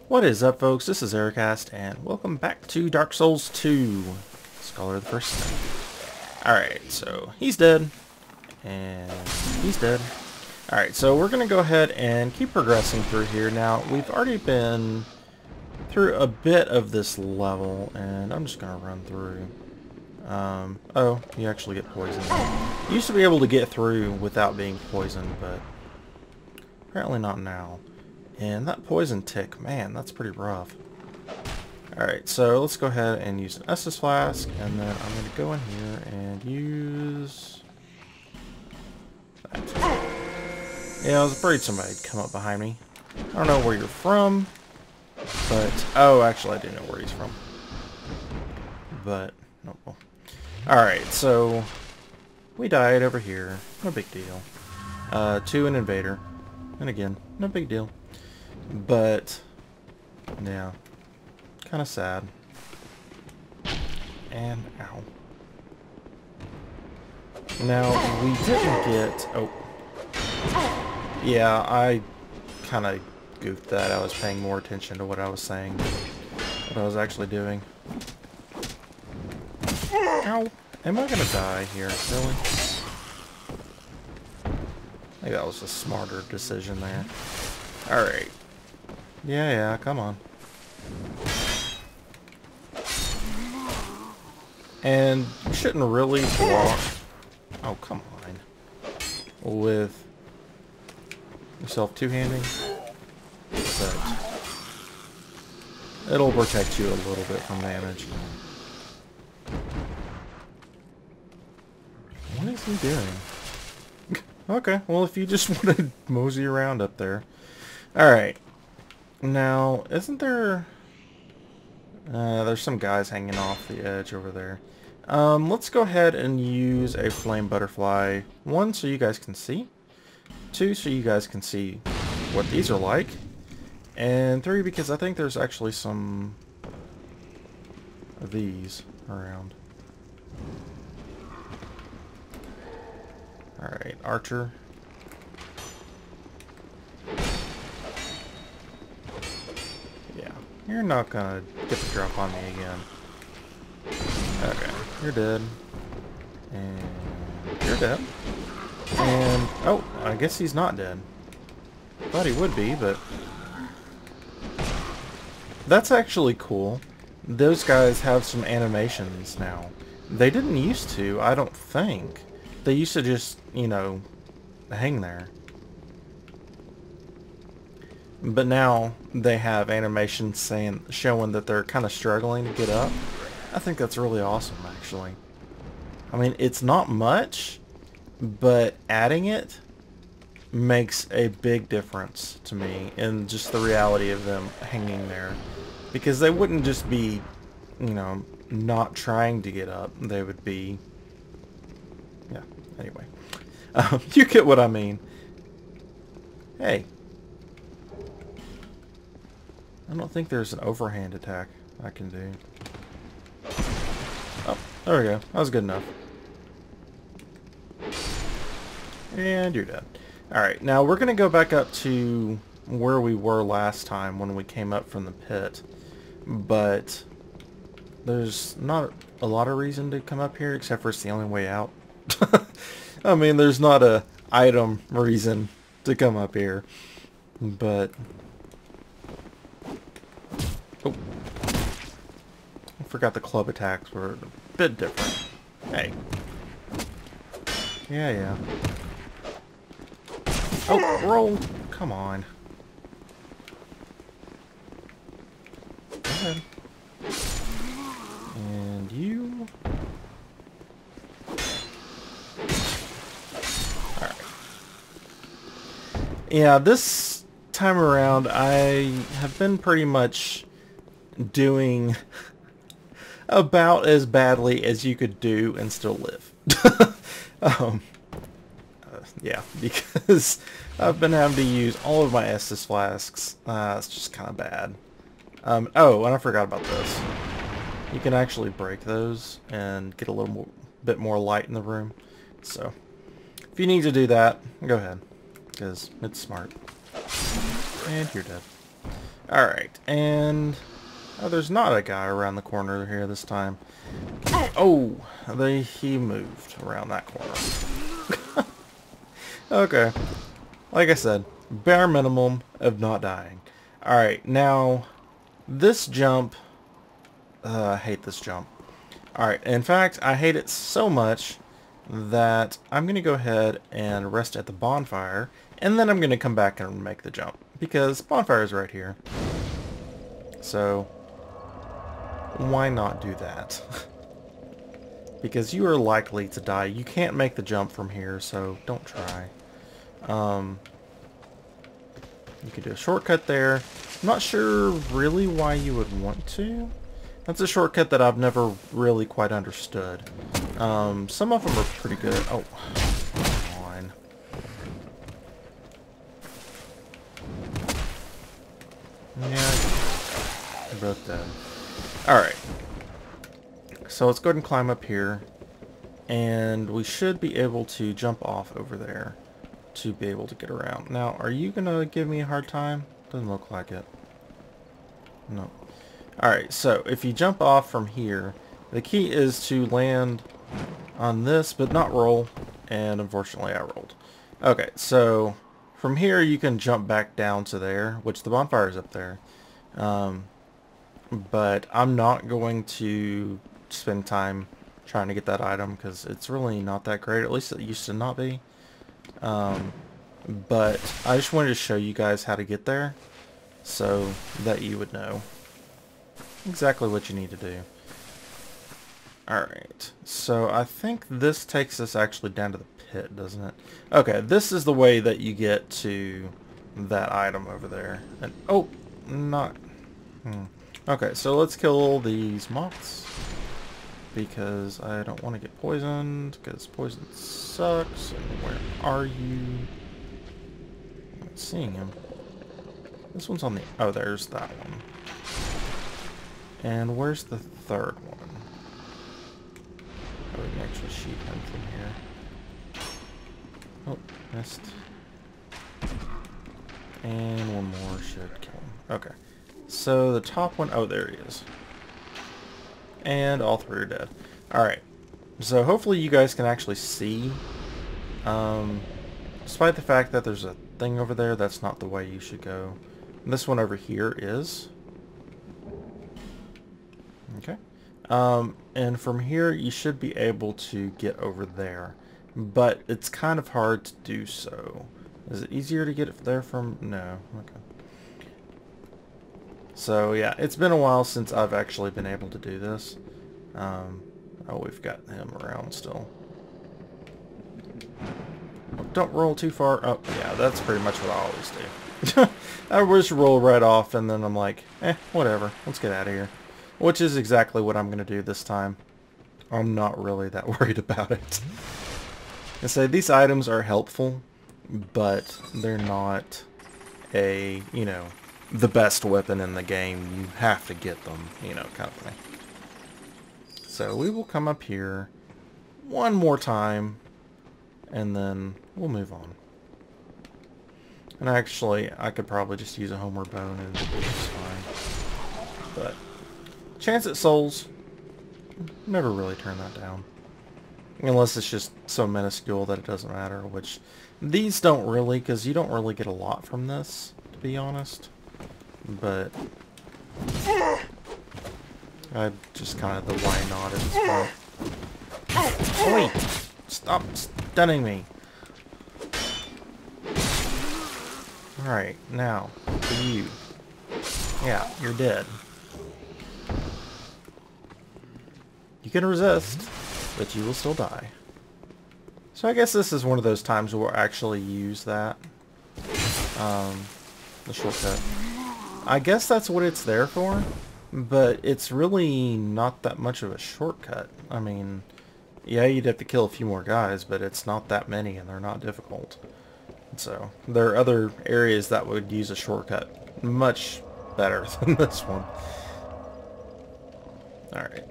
What is up, folks? This is Ericast, and welcome back to Dark Souls 2, Scholar of the First Sin. Alright, so he's dead, and he's dead. Alright, so we're going to go ahead and keep progressing through here. Now, we've already been through a bit of this level, and I'm just going to run through. Oh, you actually get poisoned. You used to be able to get through without being poisoned, but apparently not now. And that poison tick, man, that's pretty rough. Alright, so let's go ahead and use an Estus Flask, and then I'm going to go in here and use that. Yeah, I was afraid somebody'd come up behind me. I don't know where you're from, but... Oh, actually, I do know where he's from. But, no. Well. Alright, so... We died over here. No big deal. To an invader. And again, no big deal. But, yeah, kind of sad. And, ow. Now, we didn't get... Oh. Yeah, I kind of goofed that. I was paying more attention to what I was saying than what I was actually doing. Ow. Am I going to die here? Really? I think that was a smarter decision there. Alright. Yeah, come on. And you shouldn't really block... Oh, come on. With yourself two-handing. But it'll protect you a little bit from damage. What is he doing? Okay, well if you just want to mosey around up there. Alright. Now, isn't there... there's some guys hanging off the edge over there. Let's go ahead and use a flame butterfly. 1, so you guys can see. 2, so you guys can see what these are like. And 3, because I think there's actually some of these around. Alright, Archer. You're not gonna get the drop on me again. Okay, you're dead. And you're dead. And, oh, I guess he's not dead. Thought he would be, but... That's actually cool. Those guys have some animations now. They didn't used to, I don't think. They used to just, you know, hang there. But now they have animations showing that they're kind of struggling to get up. I think that's really awesome, actually. I mean, it's not much, but adding it makes a big difference to me in just the reality of them hanging there. Because they wouldn't just be, you know, not trying to get up. They would be... Yeah, anyway. You get what I mean. Hey. I don't think there's an overhand attack I can do. Oh, there we go. That was good enough. And you're dead. Alright, now we're going to go back up to where we were last time when we came up from the pit. But there's not a lot of reason to come up here except for it's the only way out. I mean, there's not a item reason to come up here. But... Oh. I forgot the club attacks were a bit different. Hey. Yeah. Oh, roll! Come on. Go ahead. And you... Alright. Yeah, this time around I have been pretty much... doing about as badly as you could do and still live. Yeah, because I've been having to use all of my Estus Flasks. It's just kind of bad. Oh, and I forgot about this. You can actually break those and get a little bit more light in the room. So, if you need to do that, go ahead, because it's smart. And you're dead. Alright, and... oh, there's not a guy around the corner here this time. Oh! He moved around that corner. Okay. Like I said, bare minimum of not dying. Alright, now... this jump... I hate this jump. Alright, in fact, I hate it so much that I'm going to go ahead and rest at the bonfire, and then I'm going to come back and make the jump, because bonfire is right here. So, why not do that? Because you are likely to die. You can't make the jump from here, so don't try. You could do a shortcut there. I'm not sure really why you would want to. That's a shortcut that I've never really quite understood. Some of them are pretty good. Oh, come on. Yeah, they're both dead. Alright. So let's go ahead and climb up here. And we should be able to jump off over there to be able to get around. Now, are you going to give me a hard time? Doesn't look like it. No. Alright, so if you jump off from here, the key is to land on this, but not roll. And unfortunately, I rolled. Okay, so from here you can jump back down to there, which the bonfire is up there. But I'm not going to spend time trying to get that item because it's really not that great. At least it used to not be. But I just wanted to show you guys how to get there so that you would know exactly what you need to do. Alright, so I think this takes us actually down to the pit, doesn't it? Okay, this is the way that you get to that item over there. And oh, not... Okay, so let's kill these moths because I don't want to get poisoned because poison sucks. And where are you? I'm not seeing him. This one's on the... oh, there's that one. And where's the third one? Oh, we can actually shoot him from here. Oh, missed. And one more should kill him. Okay. So the top one... oh, there he is. And all three are dead. Alright. So hopefully you guys can actually see. Despite the fact that there's a thing over there, that's not the way you should go. And this one over here is. Okay. And from here you should be able to get over there. But it's kind of hard to do so. Is it easier to get it there from... no. Okay. So yeah, it's been a while since I've actually been able to do this. Oh, we've got him around still. Oh, don't roll too far. Oh, yeah, that's pretty much what I always do. I just roll right off and then I'm like, whatever, let's get out of here. Which is exactly what I'm going to do this time. I'm not really that worried about it. I say these items are helpful, but they're not a, you know, the best weapon in the game. You have to get them, you know, kind of thing. So we will come up here one more time and then we'll move on. And actually, I could probably just use a homeward bone and it'll be just fine. But chance at souls, never really turn that down. Unless it's just so minuscule that it doesn't matter, which these don't really, because you don't really get a lot from this, to be honest. But I just kind of the why not at this point. Oi! Stop stunning me! Alright, now, for you. Yeah, you're dead. You can resist, but you will still die. So I guess this is one of those times where we'll actually use that. The shortcut. I guess that's what it's there for, but it's really not that much of a shortcut. I mean, yeah, you'd have to kill a few more guys, but it's not that many and they're not difficult. So, there are other areas that would use a shortcut much better than this one. Alright.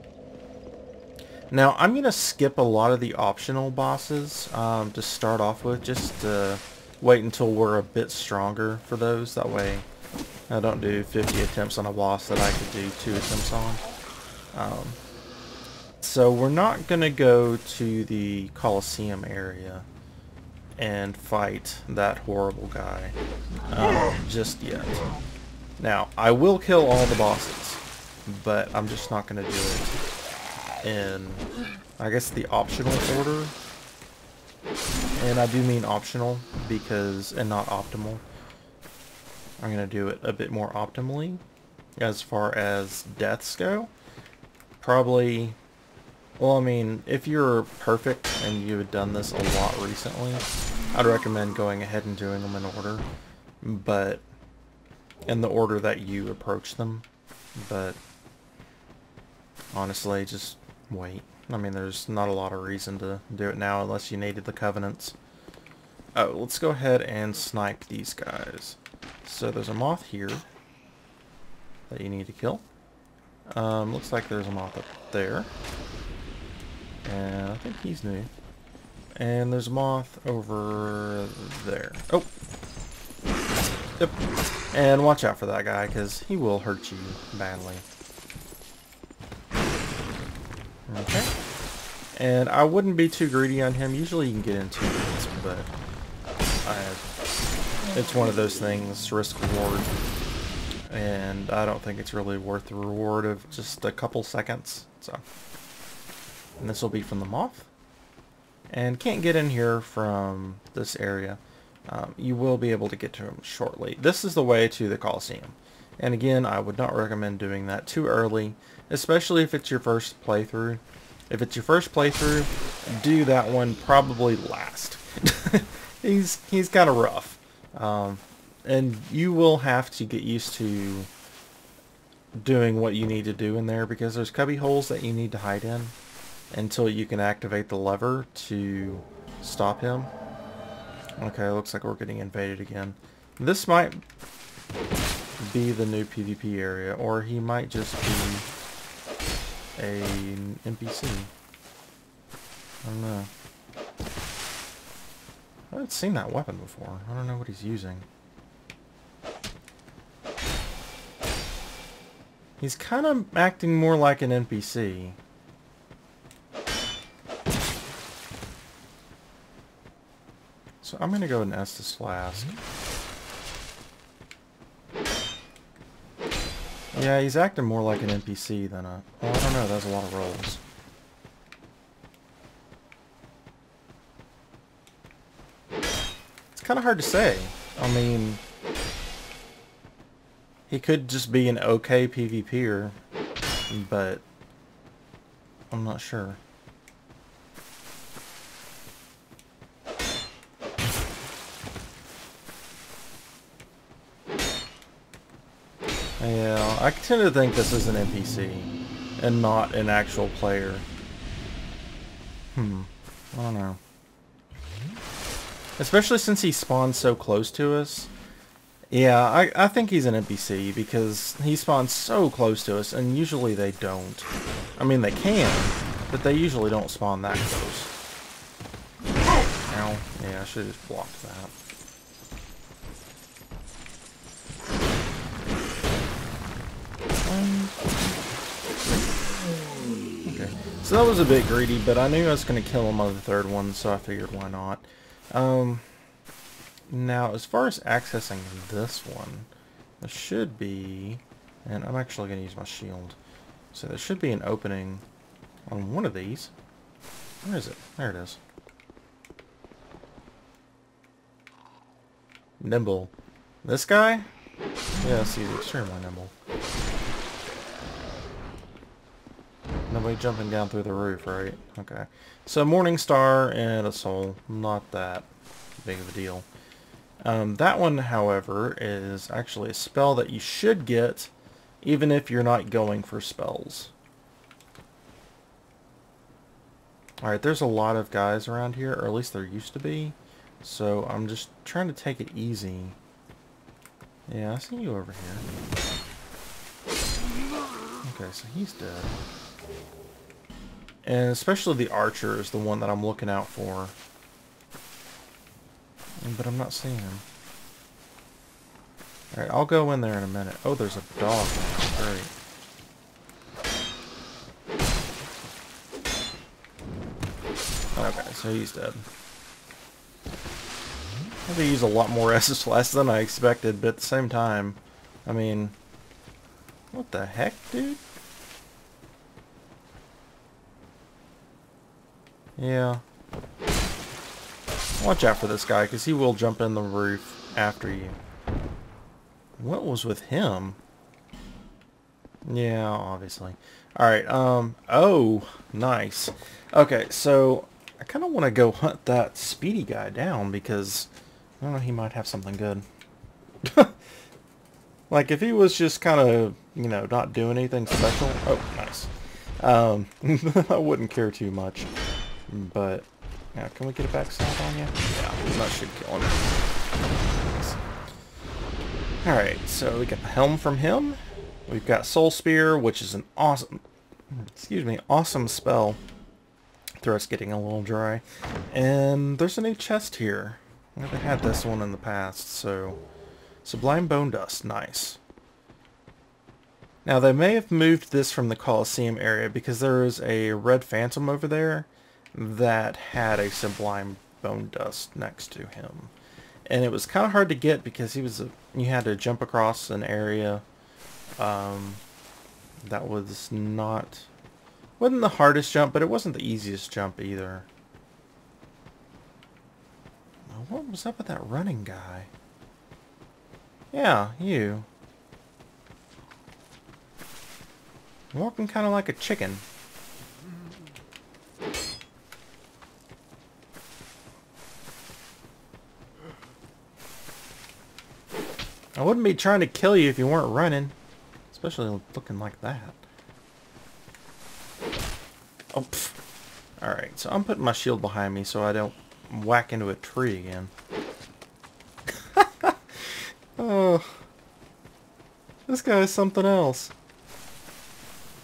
Now, I'm going to skip a lot of the optional bosses to start off with, just to wait until we're a bit stronger for those. That way I don't do 50 attempts on a boss that I could do 2 attempts on. So we're not going to go to the Colosseum area and fight that horrible guy just yet. Now, I will kill all the bosses, but I'm just not going to do it in, I guess, the optional order. And I do mean optional because, and not optimal. I'm going to do it a bit more optimally as far as deaths go. Probably, well, I mean, if you're perfect and you had done this a lot recently, I'd recommend going ahead and doing them in order, but in the order that you approach them. But honestly, just wait. I mean, there's not a lot of reason to do it now unless you needed the Covenants. Oh, let's go ahead and snipe these guys. So there's a moth here that you need to kill. Looks like there's a moth up there. And I think he's new. And there's a moth over there. Oh! Yep. And watch out for that guy, because he will hurt you badly. Okay. And I wouldn't be too greedy on him. Usually you can get in 2 minutes, but it's one of those things, risk-reward. And I don't think it's really worth the reward of just a couple seconds. So, and this will be from the moth. And can't get in here from this area. You will be able to get to him shortly. This is the way to the Colosseum. And again, I would not recommend doing that too early, especially if it's your first playthrough. If it's your first playthrough, do that one probably last. He's kind of rough. And you will have to get used to doing what you need to do in there, because there's cubby holes that you need to hide in until you can activate the lever to stop him. Okay, looks like we're getting invaded again. This might be the new PvP area, or he might just be an NPC. I don't know. I haven't seen that weapon before. I don't know what he's using. He's kind of acting more like an NPC. So I'm going to go and Estus Flask. Yeah, he's acting more like an NPC than a... Well, I don't know, that's a lot of rolls. It's kind of hard to say. I mean... He could just be an okay PvPer, but... I'm not sure. Yeah, I tend to think this is an NPC and not an actual player. I don't know. Especially since he spawns so close to us. Yeah, I think he's an NPC because he spawns so close to us, and usually they don't. I mean, they can, but they usually don't spawn that close. Ow. Yeah, I should have just blocked that. Okay, so that was a bit greedy, but I knew I was going to kill him on the third one, so I figured why not. Now, as far as accessing this one, there should be, and I'm actually going to use my shield, so there should be an opening on one of these. Where is it? There it is. Nimble. This guy? Yes, he's extremely nimble. Nobody jumping down through the roof, right? Okay. So, Morning Star and a soul. Not that big of a deal. That one, however, is actually a spell that you should get even if you're not going for spells. Alright, there's a lot of guys around here, or at least there used to be. So I'm just trying to take it easy. Yeah, I see you over here. Okay, so he's dead. And especially the archer is the one that I'm looking out for. But I'm not seeing him. Alright, I'll go in there in a minute. Oh, there's a dog. Great. Okay, so he's dead. I had to use a lot more SSLS than I expected, but at the same time, I mean, what the heck, dude? Yeah. Watch out for this guy, because he will jump in the roof after you. What was with him? Yeah, obviously. Alright, oh, nice. Okay, so I kind of want to go hunt that speedy guy down because, I don't know, he might have something good. Like, if he was just kind of, you know, not doing anything special. Oh, nice. I wouldn't care too much. But, yeah, can we get a backstab on you? Yeah, that should kill him. Nice. Alright, so we got the helm from him. We've got Soul Spear, which is an awesome, awesome spell. Throat's getting a little dry. And there's a new chest here. I never had this one in the past, so... Sublime Bone Dust, nice. Now they may have moved this from the Colosseum area because there is a Red Phantom over there that had a Sublime Bone Dust next to him. And it was kind of hard to get because he was you had to jump across an area that was not... wasn't the hardest jump, but it wasn't the easiest jump either. What was up with that running guy? Yeah, you. Walking kind of like a chicken. I wouldn't be trying to kill you if you weren't running. Especially looking like that. Oh, pfft. Alright, so I'm putting my shield behind me so I don't whack into a tree again. Oh, this guy is something else.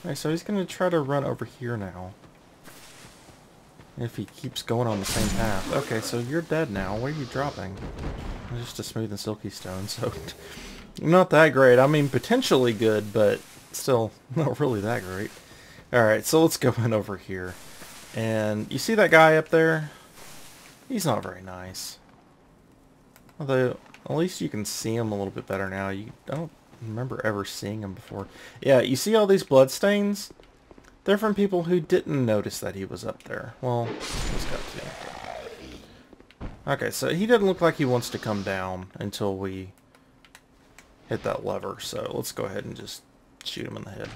Alright, so he's going to try to run over here now. If he keeps going on the same path. Okay, so you're dead now. Where are you dropping? Just a smooth and silky stone, so not that great. I mean, potentially good, but still not really that great. Alright, so let's go in over here. And you see that guy up there? He's not very nice. Although, at least you can see him a little bit better now. I don't remember ever seeing him before. Yeah, you see all these blood stains? They're from people who didn't notice that he was up there. Well, he's got to. Okay, so he doesn't look like he wants to come down until we hit that lever. So let's go ahead and just shoot him in the head.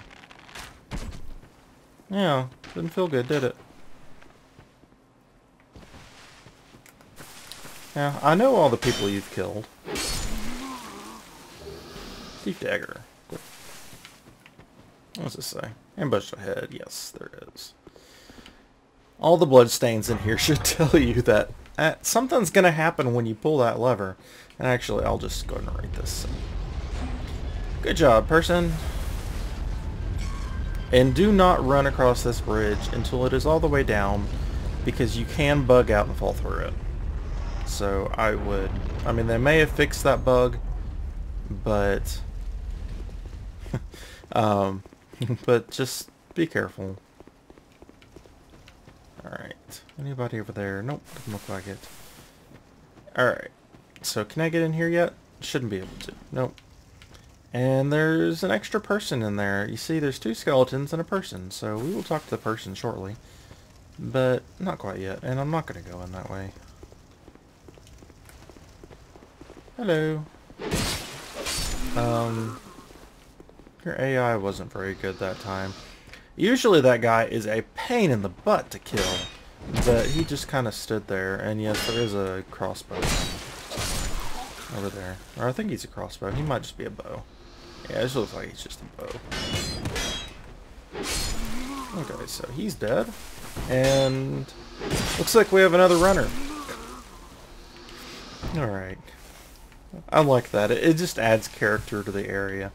Yeah, didn't feel good, did it? Yeah, I know all the people you've killed. Thief Dagger. Cool. What does this say? Ambushed ahead. Yes, there is. All the blood stains in here should tell you that something's going to happen when you pull that lever. And actually, I'll just go ahead and write this. Good job, person. And do not run across this bridge until it is all the way down, because you can bug out and fall through it. So I mean, they may have fixed that bug, but but just be careful. Alright, anybody over there? Nope, doesn't look like it. Alright, so can I get in here yet? Shouldn't be able to. Nope. And there's an extra person in there. You see, there's 2 skeletons and a person, so we will talk to the person shortly. But not quite yet, and I'm not going to go in that way. Hello. Your AI wasn't very good that time. Usually that guy is a pain in the butt to kill, but he just kind of stood there, and yes, there is a crossbow over there. Or I think he's a crossbow. He might just be a bow. Yeah, this looks like he's just a bow. Okay, so he's dead. And looks like we have another runner. Alright. I like that. It just adds character to the area.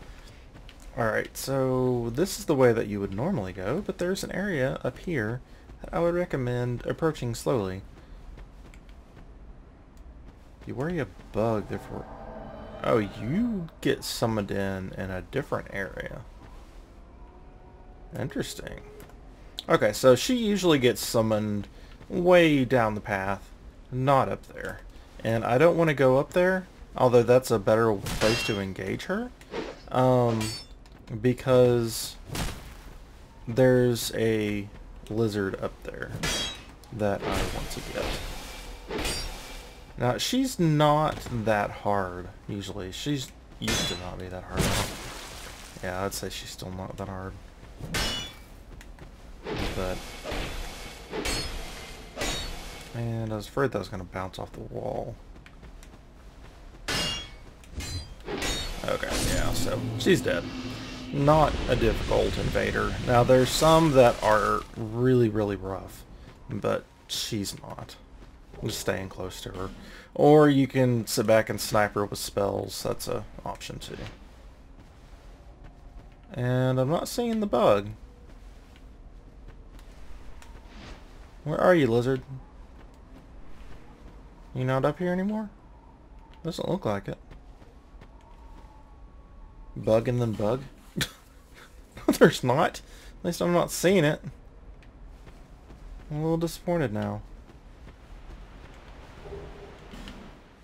Alright, so this is the way that you would normally go, but there's an area up here that I would recommend approaching slowly. You worry a bug, therefore... Oh, you get summoned in a different area. Interesting. Okay, so she usually gets summoned way down the path, not up there. And I don't want to go up there, although that's a better place to engage her. Because there's a lizard up there that I want to get. Now, she's not that hard, usually. She's used to not be that hard. Yeah, I'd say she's still not that hard. But... and I was afraid that was going to bounce off the wall. Okay, yeah, so she's dead. Not a difficult invader. Now, there's some that are really, really rough, but she's not. Just staying close to her. Or you can sit back and snipe her with spells. That's an option too. And I'm not seeing the bug. Where are you, lizard? You not up here anymore? Doesn't look like it. Bug and then bug? No, there's not. At least I'm not seeing it. I'm a little disappointed now.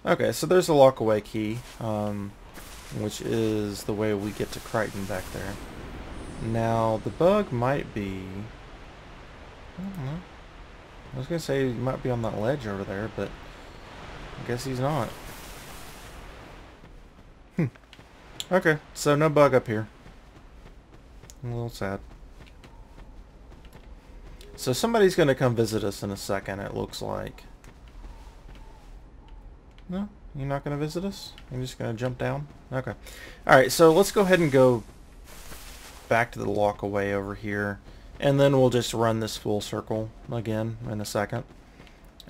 Okay, so there's a lock-away key, which is the way we get to Crichton back there. Now, the bug might be... I don't know. I was going to say he might be on that ledge over there, but I guess he's not. Okay, so no bug up here. I'm a little sad. So somebody's going to come visit us in a second, it looks like. No? You're not going to visit us? You're just going to jump down? Okay. Alright, so let's go ahead and go back to the lock-away over here. And then we'll just run this full circle again in a second.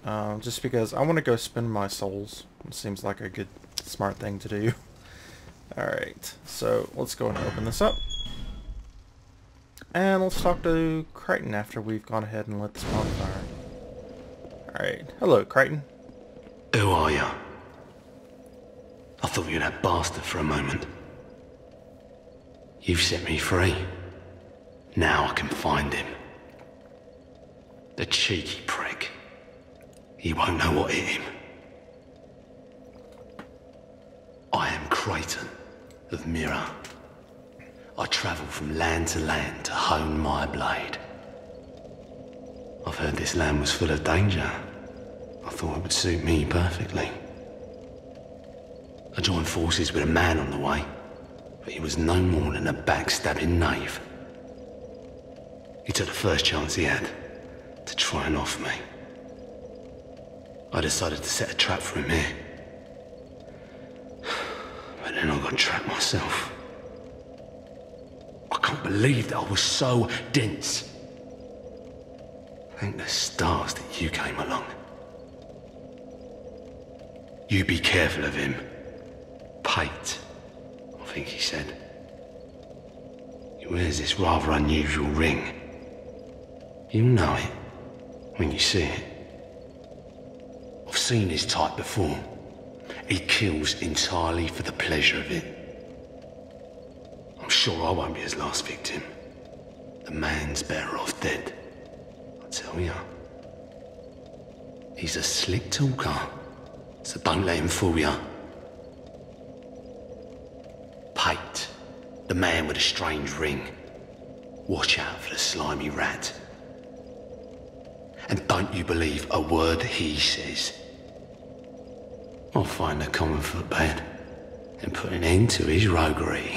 Just because I want to go spend my souls. It seems like a good, smart thing to do. Alright, so let's go and open this up. And let's talk to Crichton after we've gone ahead and lit this bonfire. Alright, hello Crichton. Who are you? I thought you were that bastard for a moment. You've set me free. Now I can find him. The cheeky prick. He won't know what hit him. I am Crichton of Mirror. I travel from land to land to hone my blade. I've heard this land was full of danger. I thought it would suit me perfectly. I joined forces with a man on the way, but he was no more than a backstabbing knave. He took the first chance he had to try and off me. I decided to set a trap for him here. But then I got trapped myself. I can't believe that I was so dense. Thank the stars that you came along. You be careful of him. Pate, I think he said. He wears this rather unusual ring. You'll know it when you see it. I've seen his type before. He kills entirely for the pleasure of it. I'm sure I won't be his last victim. The man's better off dead, I tell ya. He's a slick talker, so don't let him fool ya. Pate, the man with a strange ring. Watch out for the slimy rat. And don't you believe a word he says. I'll find a common footbed and put an end to his roguery.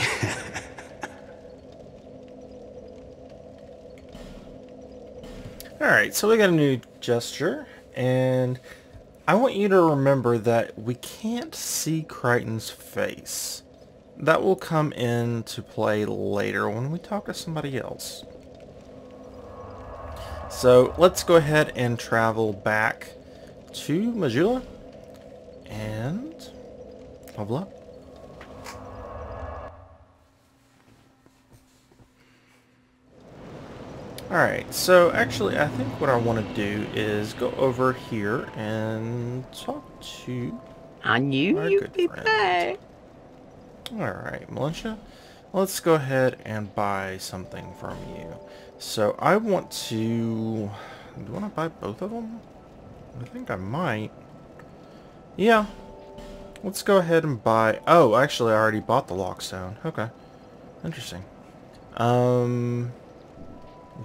Alright, so we got a new gesture, and I want you to remember that we can't see Crichton's face. That will come into play later when we talk to somebody else. So let's go ahead and travel back to Majula and level up. Alright, so actually I think what I want to do is go over here and talk to I knew our you'd good be friend. back. Alright, militia. Let's go ahead and buy something from you. So I want to... Do I want to buy both of them? I think I might. Yeah. Let's go ahead and buy... Oh, actually I already bought the lockstone. Okay. Interesting. Is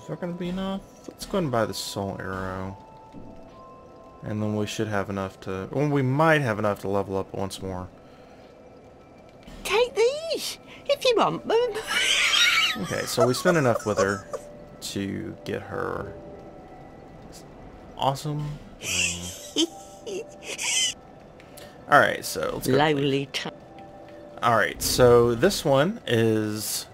that going to be enough? Let's go ahead and buy the soul arrow. And then we should have enough to... Well, we might have enough to level up once more. Take these, if you want them. Okay, so we spent enough with her to get her awesome ring. Alright, so let's go. Lowly time. Alright, so this one is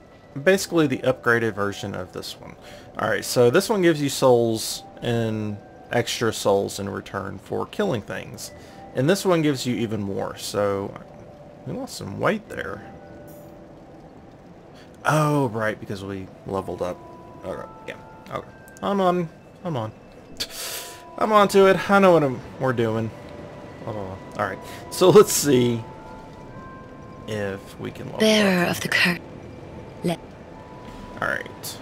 basically the upgraded version of this one. Alright, so this one gives you souls and extra souls in return for killing things. And this one gives you even more, so we lost some weight there. Oh, right, because we leveled up. Okay, yeah, okay. I'm on to it. I know what we're doing. Alright, so let's see if we can level Bearer up. of the curtain. Alright.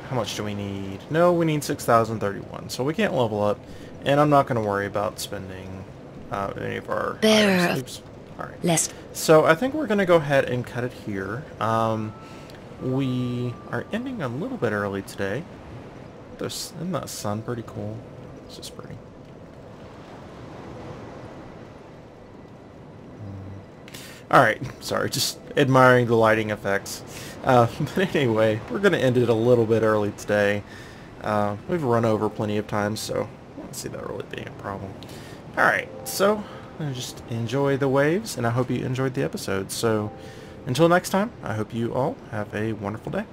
How much do we need? No, we need 6,031, so we can't level up. And I'm not going to worry about spending any of our Bearer items. Alright. Less. So I think we're going to go ahead and cut it here. We are ending a little bit early today. Isn't that sun pretty cool? It's just pretty. Alright, sorry, just admiring the lighting effects. But anyway, we're going to end it a little bit early today. We've run over plenty of times, so I don't see that really being a problem. Alright, so just enjoy the waves, and I hope you enjoyed the episode. So until next time, I hope you all have a wonderful day.